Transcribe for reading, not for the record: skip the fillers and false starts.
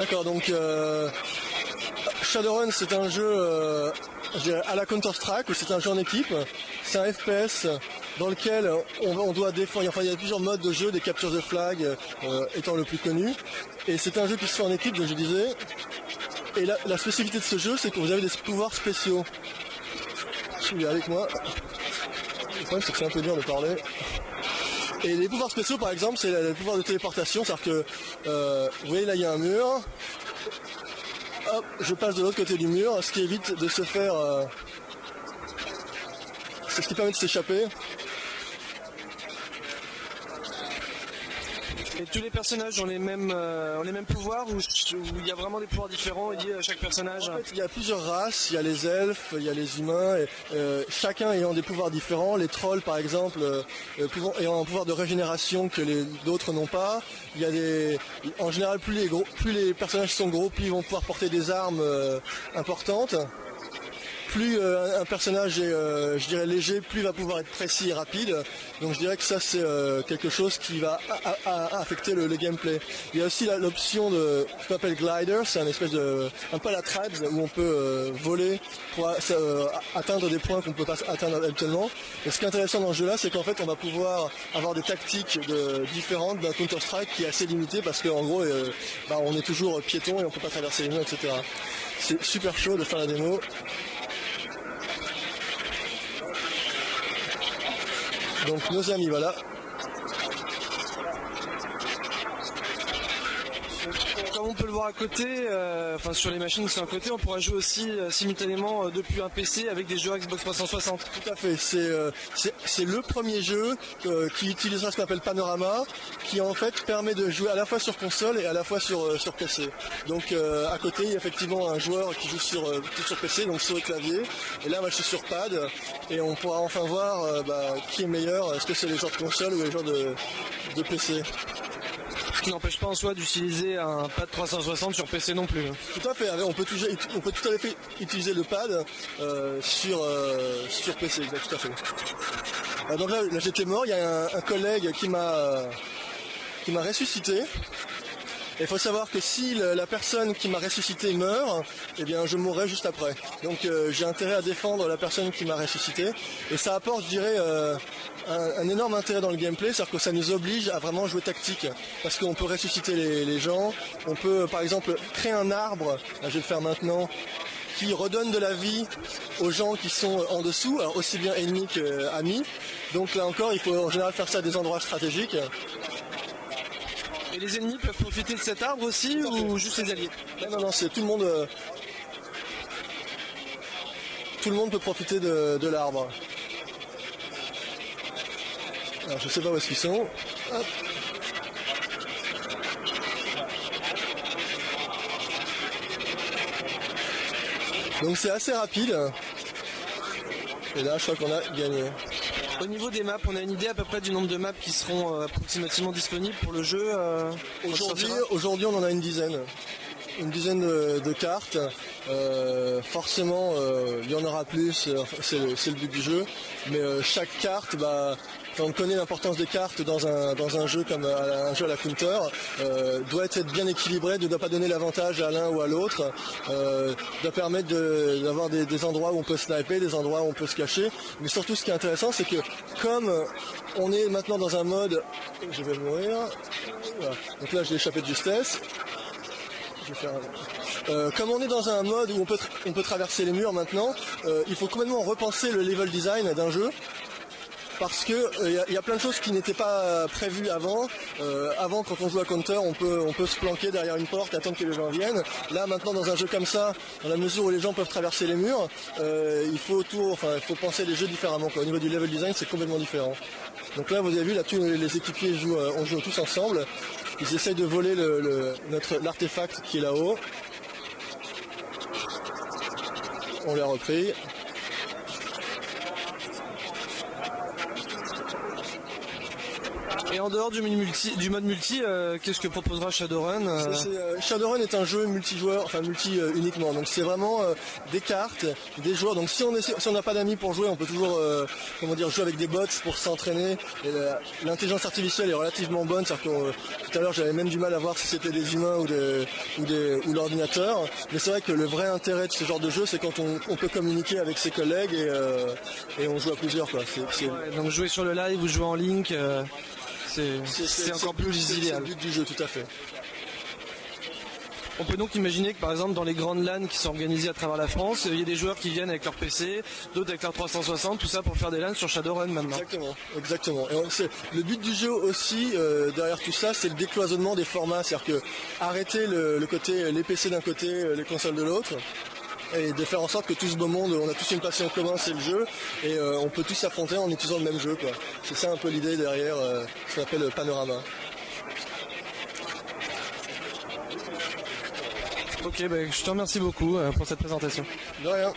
D'accord, donc Shadowrun c'est un jeu à la Counter-Strike, où c'est un jeu en équipe, c'est un FPS dans lequel on doit défendre, enfin il y a plusieurs modes de jeu, des captures de flag étant le plus connu, et c'est un jeu qui se fait en équipe, donc je disais, et la spécificité de ce jeu c'est que vous avez des pouvoirs spéciaux. Suivez avec moi, le problème c'est que c'est un peu dur de parler. Et les pouvoirs spéciaux par exemple c'est le pouvoir de téléportation, c'est-à-dire que vous voyez là il y a un mur, hop, je passe de l'autre côté du mur, ce qui évite de se faire... c'est ce qui permet de s'échapper. Et tous les personnages ont les mêmes pouvoirs ou il y a vraiment des pouvoirs différents liés à chaque personnage? En fait, il y a plusieurs races, il y a les elfes, il y a les humains, et, chacun ayant des pouvoirs différents. Les trolls par exemple ayant un pouvoir de régénération que les d'autres n'ont pas. Il y a en général plus les personnages sont gros, plus ils vont pouvoir porter des armes importantes. Plus un personnage est, je dirais, léger, plus il va pouvoir être précis et rapide. Donc je dirais que ça c'est quelque chose qui va affecter le gameplay. Il y a aussi l'option de ce qu'on appelle glider, c'est un espèce de un peu à la Tribes où on peut voler pour atteindre des points qu'on ne peut pas atteindre habituellement. Et ce qui est intéressant dans ce jeu-là, c'est qu'en fait on va pouvoir avoir des tactiques différentes d'un Counter-Strike qui est assez limité parce qu'en gros on est toujours piéton et on peut pas traverser les murs, etc. C'est super chaud de faire la démo. Donc nos amis, voilà. Comme on peut le voir à côté, enfin sur les machines qui sont à côté, on pourra jouer aussi simultanément depuis un PC avec des jeux Xbox 360. Tout à fait, c'est le premier jeu qui utilisera ce qu'on appelle Panorama, qui en fait permet de jouer à la fois sur console et à la fois sur PC. Donc à côté, il y a effectivement un joueur qui joue sur PC, donc sur le clavier, et là moi je suis sur pad, et on pourra enfin voir qui est meilleur, est-ce que c'est les joueurs de console ou les joueurs de PC. Ce qui n'empêche pas en soi d'utiliser un pad 360 sur PC non plus. Tout à fait, on peut tout à fait utiliser le pad sur PC, tout à fait. Donc là j'étais mort, il y a un collègue qui m'a ressuscité. Il faut savoir que si la personne qui m'a ressuscité meurt, eh bien je mourrai juste après. Donc j'ai intérêt à défendre la personne qui m'a ressuscité. Et ça apporte, je dirais, un énorme intérêt dans le gameplay, c'est-à-dire que ça nous oblige à vraiment jouer tactique. Parce qu'on peut ressusciter les gens, on peut par exemple créer un arbre, là, je vais le faire maintenant, qui redonne de la vie aux gens qui sont en dessous, alors aussi bien ennemis qu'amis. Donc là encore, il faut en général faire ça à des endroits stratégiques. Et les ennemis peuvent profiter de cet arbre aussi ou juste les alliés? Non, c'est tout le monde. Tout le monde peut profiter de l'arbre. Alors je sais pas où est-ce qu'ils sont. Hop. Donc c'est assez rapide. Et là je crois qu'on a gagné. Au niveau des maps, on a une idée à peu près du nombre de maps qui seront approximativement disponibles pour le jeu Aujourd'hui, on en a une dizaine. Une dizaine de cartes. Forcément, il y en aura plus, c'est le but du jeu. Mais chaque carte, on connaît l'importance des cartes dans un jeu comme un jeu à la Counter, doit être bien équilibré, ne doit pas donner l'avantage à l'un ou à l'autre, doit permettre d'avoir des endroits où on peut sniper, des endroits où on peut se cacher. Mais surtout ce qui est intéressant, c'est que comme on est maintenant dans un mode... Je vais mourir. Voilà. Donc là j'ai échappé de justesse. Comme on est dans un mode où on peut traverser les murs maintenant, il faut complètement repenser le level design d'un jeu. Parce que y a plein de choses qui n'étaient pas prévues avant. Avant, quand on joue à Counter, on peut se planquer derrière une porte et attendre que les gens viennent. Là, maintenant, dans un jeu comme ça, dans la mesure où les gens peuvent traverser les murs, il faut penser les jeux différemment, quoi. Au niveau du level design, c'est complètement différent. Donc là, vous avez vu, là, tous les équipiers on joue tous ensemble. Ils essayent de voler l'artefact qui est là-haut. On l'a repris. Et en dehors du mode multi, qu'est-ce que proposera Shadowrun Shadowrun est un jeu multijoueur, enfin multi uniquement. Donc c'est vraiment des cartes, des joueurs. Donc si on n'a pas d'amis pour jouer, on peut toujours jouer avec des bots pour s'entraîner. Et l'intelligence artificielle est relativement bonne. C'est-à-dire que tout à l'heure j'avais même du mal à voir si c'était des humains ou l'ordinateur. Mais c'est vrai que le vrai intérêt de ce genre de jeu, c'est quand on peut communiquer avec ses collègues et on joue à plusieurs, quoi. Ouais, donc jouer sur le live ou jouer en link. C'est encore plus idéal. C'est le but du jeu, tout à fait. On peut donc imaginer que par exemple dans les grandes LAN qui sont organisées à travers la France, il y a des joueurs qui viennent avec leur PC, d'autres avec leur 360, tout ça pour faire des LAN sur Shadowrun maintenant. Exactement. Et le but du jeu aussi, derrière tout ça, c'est le décloisonnement des formats. C'est-à-dire que arrêter le côté les PC d'un côté, les consoles de l'autre. Et de faire en sorte que tout ce beau monde, on a tous une passion commune, c'est le jeu, et on peut tous s'affronter en utilisant le même jeu, quoi. C'est ça un peu l'idée derrière ce qu'on appelle le panorama. Ok, je te remercie beaucoup pour cette présentation. De rien.